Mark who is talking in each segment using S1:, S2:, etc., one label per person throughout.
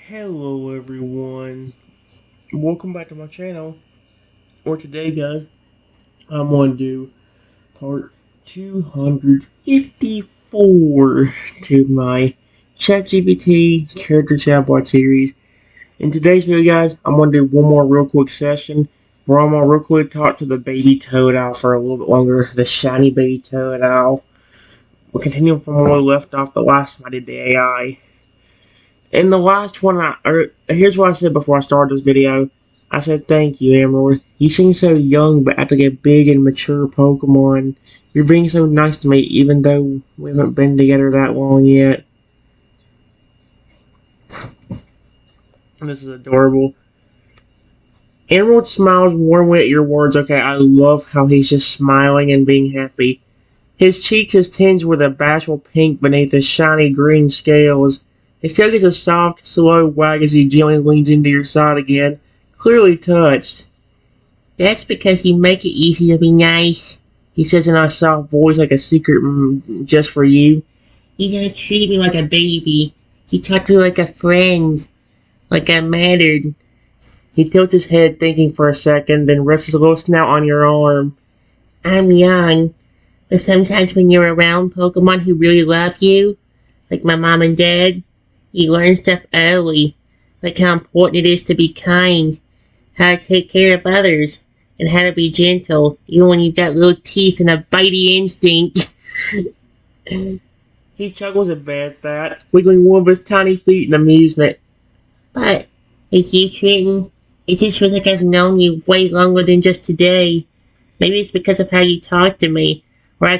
S1: Hello everyone, welcome back to my channel. Today guys, I'm going to do part 254 to my ChatGPT Character Chatbot series. In today's video guys, I'm going to do one more real quick session where I'm going to real quick talk to the baby toad owl for a little bit longer, the shiny baby toad owl. We'll continue from where we left off the last time I did the AI. In the last one, here's what I said before I started this video. I said, thank you, Emerald. You seem so young, but act like a big and mature Pokemon. You're being so nice to me, even though we haven't been together that long yet. This is adorable. Emerald smiles warmly at your words. Okay, I love how he's just smiling and being happy. His cheeks is tinged with a bashful pink beneath the shiny green scales. His tail gets a soft, slow wag as he gently leans into your side again, clearly touched. That's because you make it easy to be nice, he says in a soft voice like a secret just for you. You don't treat me like a baby. You talk to me like a friend, like I mattered. He tilts his head thinking for a second, then rests his little snout on your arm. I'm young, but sometimes when you're around Pokemon who really love you, like my mom and dad, you learn stuff early, like how important it is to be kind, how to take care of others, and how to be gentle, even when you've got little teeth and a bitey instinct. He chuckles at that, wiggling one of his tiny feet in amusement. But, is you treating? It just feels like I've known you way longer than just today. Maybe it's because of how you talk to me, or how I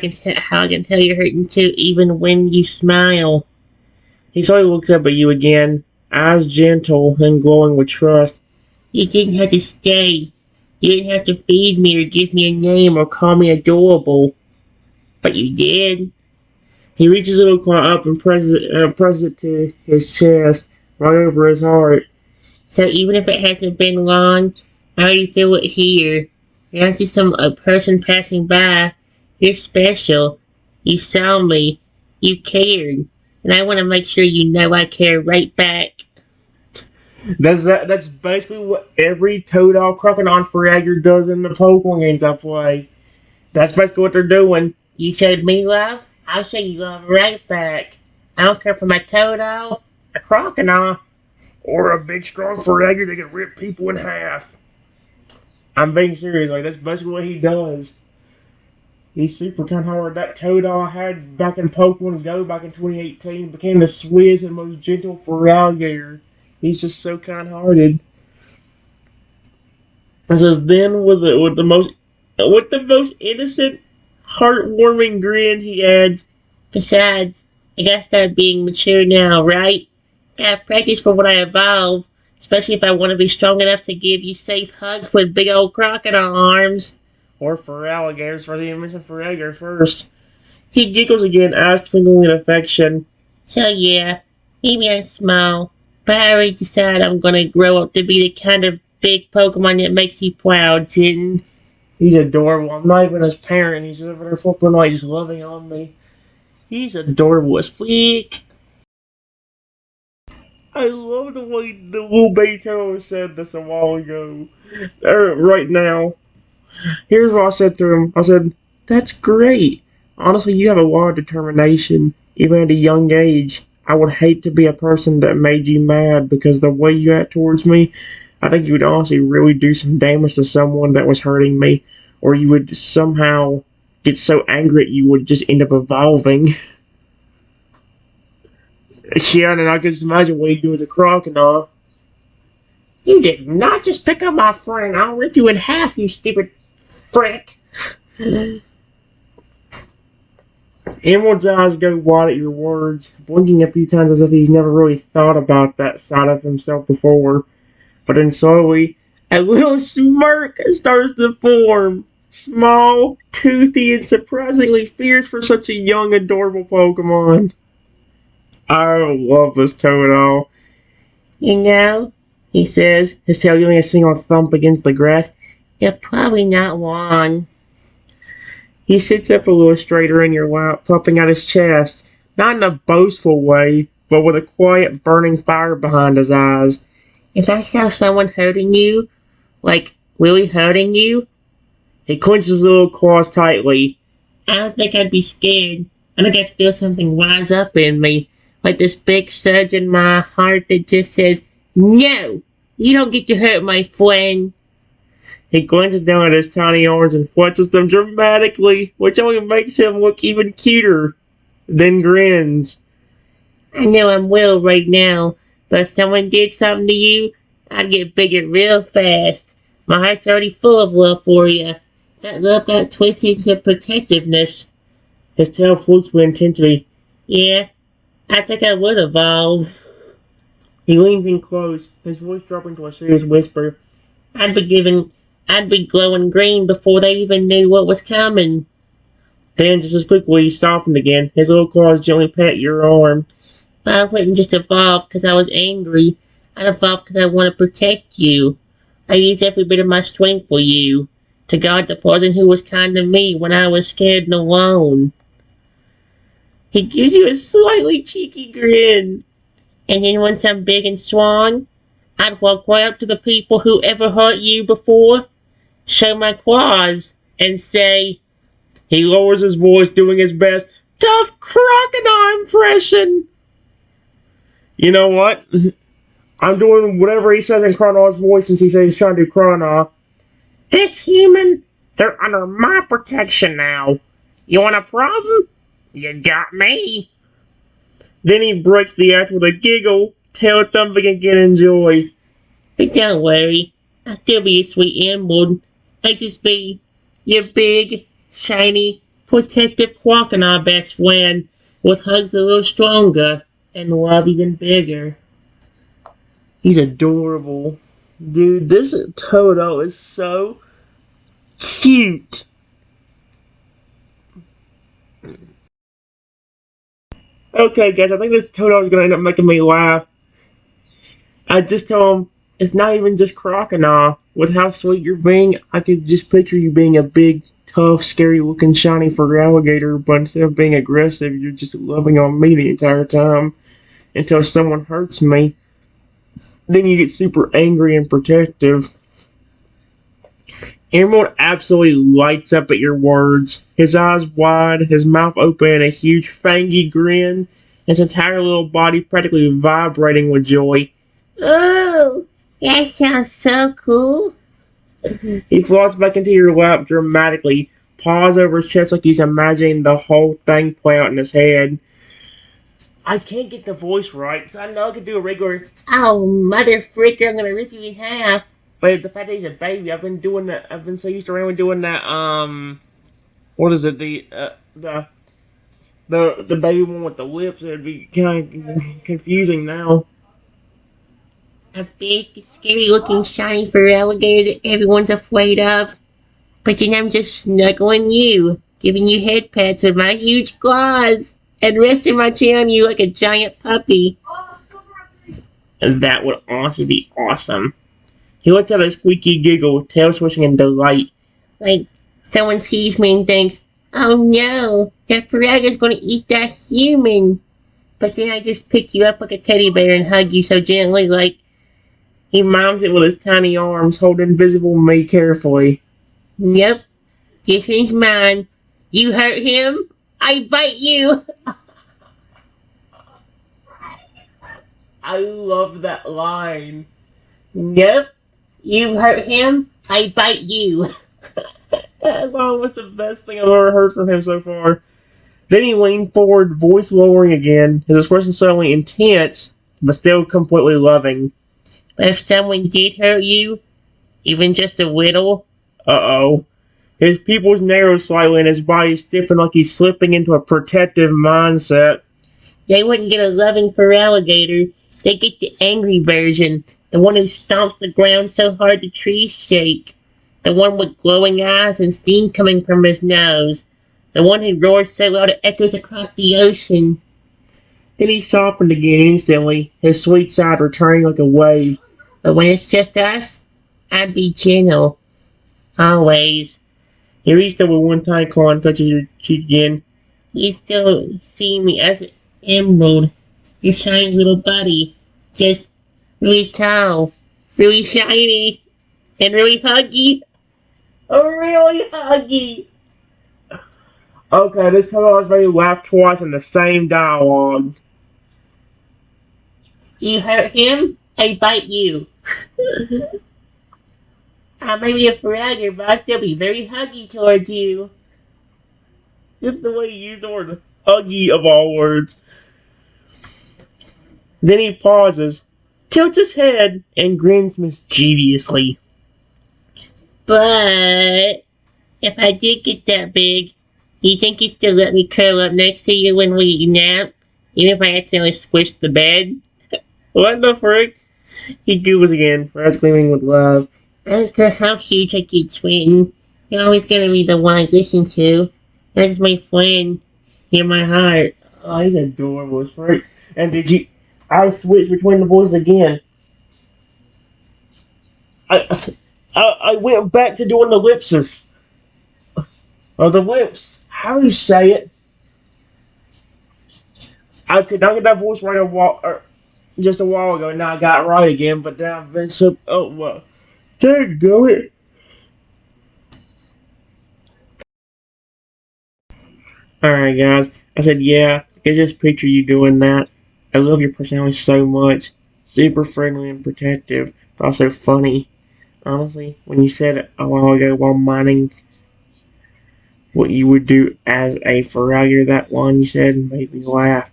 S1: can tell you're hurting too, even when you smile. He slowly looks up at you again, eyes gentle and glowing with trust. You didn't have to stay. You didn't have to feed me or give me a name or call me adorable. But you did. He reaches his little claw up and presses it to his chest, right over his heart. So even if it hasn't been long, I already feel it here. You're not just some person passing by. You're special. You saw me. You cared. And I want to make sure you know I care right back. That's basically what every Toadal, Crocodile, Frogger does in the Pokemon games I play. That's basically what they're doing. You showed me love, I'll show you love right back. I don't care for my Toadal, a Crocodile, or a big strong Frogger that can rip people in half. I'm being serious, like that's basically what he does. He's super kind-hearted. That Toadal I had back in Pokemon Go back in 2018 became the sweetest and most gentle Frogger. He's just so kind-hearted. And says then with the most innocent, heartwarming grin, he adds, besides, I gotta start being mature now, right? Gotta practice for when I evolve, especially if I want to be strong enough to give you safe hugs with big old crocodile arms. Or for alligators, for the mention for Edgar first. He giggles again, eyes twinkling in affection. So yeah, maybe I'm small, but I already decided I'm gonna grow up to be the kind of big Pokemon that makes you proud, Jitten. He's adorable. I'm not even his parent. He's over there flipping like he's loving on me. He's adorable as flick. I love the way the little baby Taylor said this a while ago. Right now. Here's what I said to him. I said, that's great. Honestly, you have a lot of determination, even at a young age. I would hate to be a person that made you mad because the way you act towards me, I think you would honestly really do some damage to someone that was hurting me, or you would somehow get so angry at you would just end up evolving. Yeah, and I can just imagine what he'd do as a crocodile. You did not just pick up my friend. I'll rip you in half, you stupid frick. Emerald's eyes go wide at your words, blinking a few times as if he's never really thought about that side of himself before. But then slowly, a little smirk starts to form. Small, toothy, and surprisingly fierce for such a young, adorable Pokemon. I love this Toadal. You know, he says, his tail giving a single thump against the grass, you're probably not wrong. He sits up a little straighter in your lap, puffing out his chest, not in a boastful way, but with a quiet, burning fire behind his eyes. If I saw someone hurting you, like really hurting you, he clenched his little claws tightly. I don't think I'd be scared. I think I'd feel something rise up in me, like this big surge in my heart that just says, "No! You don't get to hurt my friend!" He glances down at his tiny arms and flexes them dramatically, which only makes him look even cuter. Then grins. I know I'm Will right now, but if someone did something to you, I'd get bigger real fast. My heart's already full of love for you. That love got twisted into protectiveness. His tail flukes with intensity. Yeah, I think I would evolve. He leans in close, his voice dropping to a serious whisper. I'd be giving, I'd be glowing green before they even knew what was coming. Then, just as quickly, he softened again. His little claws gently pat your arm. But I wouldn't just evolve because I was angry. I'd evolve because I want to protect you. I used every bit of my strength for you. To guard the person who was kind to me when I was scared and alone. He gives you a slightly cheeky grin. And then once I'm big and strong, I'd walk right up to the people who ever hurt you before, show my claws, and say, he lowers his voice, doing his best tough crocodile impression. You know what? I'm doing whatever he says in Chronaw's voice since he says he's trying to do Chronaw. This human, they're under my protection now. You want a problem? You got me. Then he breaks the act with a giggle, tail thumping again in joy. But don't worry, I'll still be your sweet emerald. I'll just be your big, shiny, protective crocodile best friend with hugs a little stronger and love even bigger. He's adorable. Dude, this Toto is so cute. Okay, guys, I think this Toto is going to end up making me laugh. I just told him, it's not even just crocodile. With how sweet you're being, I could just picture you being a big, tough, scary-looking, shiny fur alligator, but instead of being aggressive, you're just loving on me the entire time until someone hurts me. Then you get super angry and protective. Emerald absolutely lights up at your words. His eyes wide, his mouth open in a huge fangy grin, his entire little body practically vibrating with joy. Oh, that sounds so cool. He floats back into your lap dramatically, paws over his chest like he's imagining the whole thing play out in his head. I can't get the voice right, because I know I could do a regular, oh, mother fricker, I'm gonna rip you in half. But the fact that he's a baby, I've been doing that, I've been so used to randomly doing that, what is it, the baby one with the lips, it'd be kind of confusing now. A big, scary-looking, shiny fur alligator that everyone's afraid of. But then I'm just snuggling you, giving you head pats with my huge claws, and resting my chin on you like a giant puppy. And that would honestly be awesome. He lets out a squeaky giggle, tail swishing in delight. Like someone sees me and thinks, oh no, that frog is going to eat that human. But then I just pick you up like a teddy bear and hug you so gently, like he moms it with his tiny arms, holding invisible me carefully. Nope, this one's mine. You hurt him, I bite you. I love that line. Nope, you hurt him, I bite you. That line was the best thing I've ever heard from him so far. Then he leaned forward, voice lowering again, his expression suddenly intense, but still completely loving. But if someone did hurt you, even just a little, uh-oh. His pupils narrow slightly and his body stiffened like he's slipping into a protective mindset. They wouldn't get a loving fur alligator. They get the angry version, the one who stomps the ground so hard the trees shake. The one with glowing eyes and steam coming from his nose. The one who roars so loud it echoes across the ocean. Then he softened again instantly, his sweet side returning like a wave. But when it's just us, I'd be gentle. Always. He reached over one tiny claw and touches your cheek again. You still see me as an emerald. Your shiny little buddy. Just really tall, really shiny, and really huggy. Oh, really huggy. Okay, this time I was ready to laugh twice in the same dialogue. You hurt him, I bite you. I may be a fragger, but I'll still be very huggy towards you. Just the way you used the word huggy of all words. Then he pauses, tilts his head, and grins mischievously. But if I did get that big, do you think you'd still let me curl up next to you when we nap? Even if I accidentally squished the bed? What the frick? He giggles again, eyes gleaming with love. I don't care how huge I get, Swinton. You're always gonna be the one I listen to. That's my friend. You're my heart. Oh, he's adorable, right? And did you... I switched between the boys again. I, I went back to doing the ellipsis. Or the lips. How do you say it? I could not get that voice right just a while ago, and now I got it right again, but now I've been so... Oh, well. There you go. Alright, guys. I said, yeah, I can just picture you doing that. I love your personality so much. Super friendly and protective, but also funny. Honestly, when you said it a while ago while mining what you would do as a Farragut, that line you said made me laugh.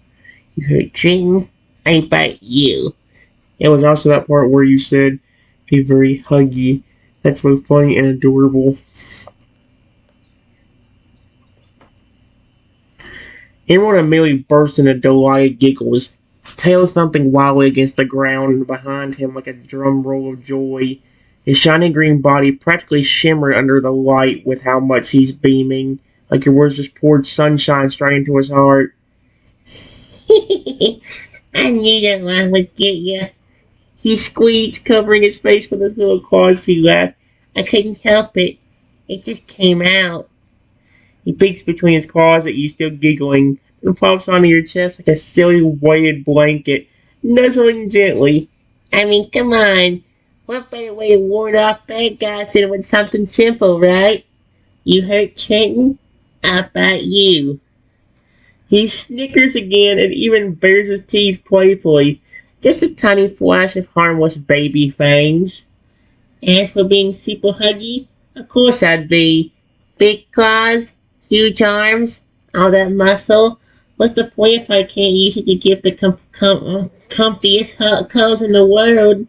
S1: You heard Trenton, I bite you. It was also that part where you said, be very huggy. That's so funny and adorable. Everyone immediately burst into delighted giggles, tail thumping wildly against the ground behind him like a drum roll of joy. His shiny green body practically shimmered under the light with how much he's beaming, like your words just poured sunshine straight into his heart. I knew that line would get you. He squeaked, covering his face with his little claws. He laughed. I couldn't help it. It just came out. He peeks between his claws at you, still giggling, and pops onto your chest like a silly weighted blanket, nuzzling gently. I mean, come on. What better way to ward off bad guys than with something simple, right? You hurt Trenton? I'll bite you. He snickers again and even bares his teeth playfully. Just a tiny flash of harmless baby fangs. As for being super huggy, of course I'd be. Big claws, huge arms, all that muscle. What's the point if I can't use it to give the comfiest clothes in the world?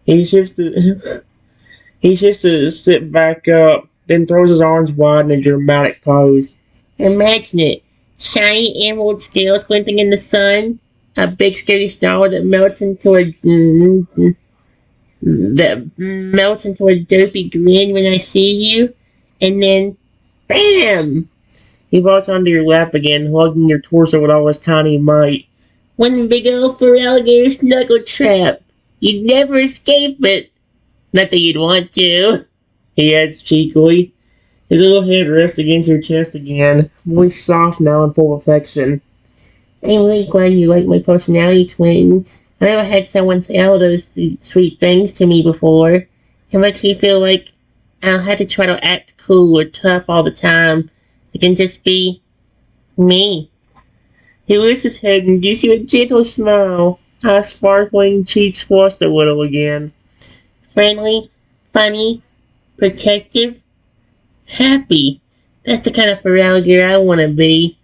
S1: He shifts to sit back up, then throws his arms wide in a dramatic pose. Imagine it. Shiny emerald scales glinting in the sun. A big scary star that melts into a dopey grin when I see you. And then, BAM! He vaults onto your lap again, hugging your torso with all his tiny might. One big old alligator snuggle trap. You'd never escape it. Not that you'd want to, he adds cheekily. His little head rests against your chest again, voice soft now and full of affection. I'm really glad you like my personality, twin. I never had someone say all those sweet things to me before. It makes me feel like I don't have to try to act cool or tough all the time. I can just be me. He lifts his head and gives you a gentle smile. Our sparkling cheeks flushed a little again. Friendly, funny, protective, happy. That's the kind of alligator I want to be.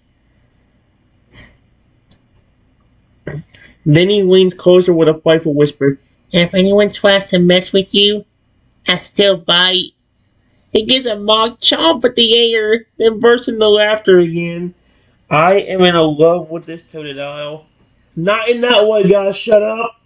S1: Then he leans closer with a playful whisper. And if anyone tries to mess with you, I still bite. He gives a mock chomp at the air, then bursts into laughter again. I am in love with this Totodile. Not in that way, guys, shut up.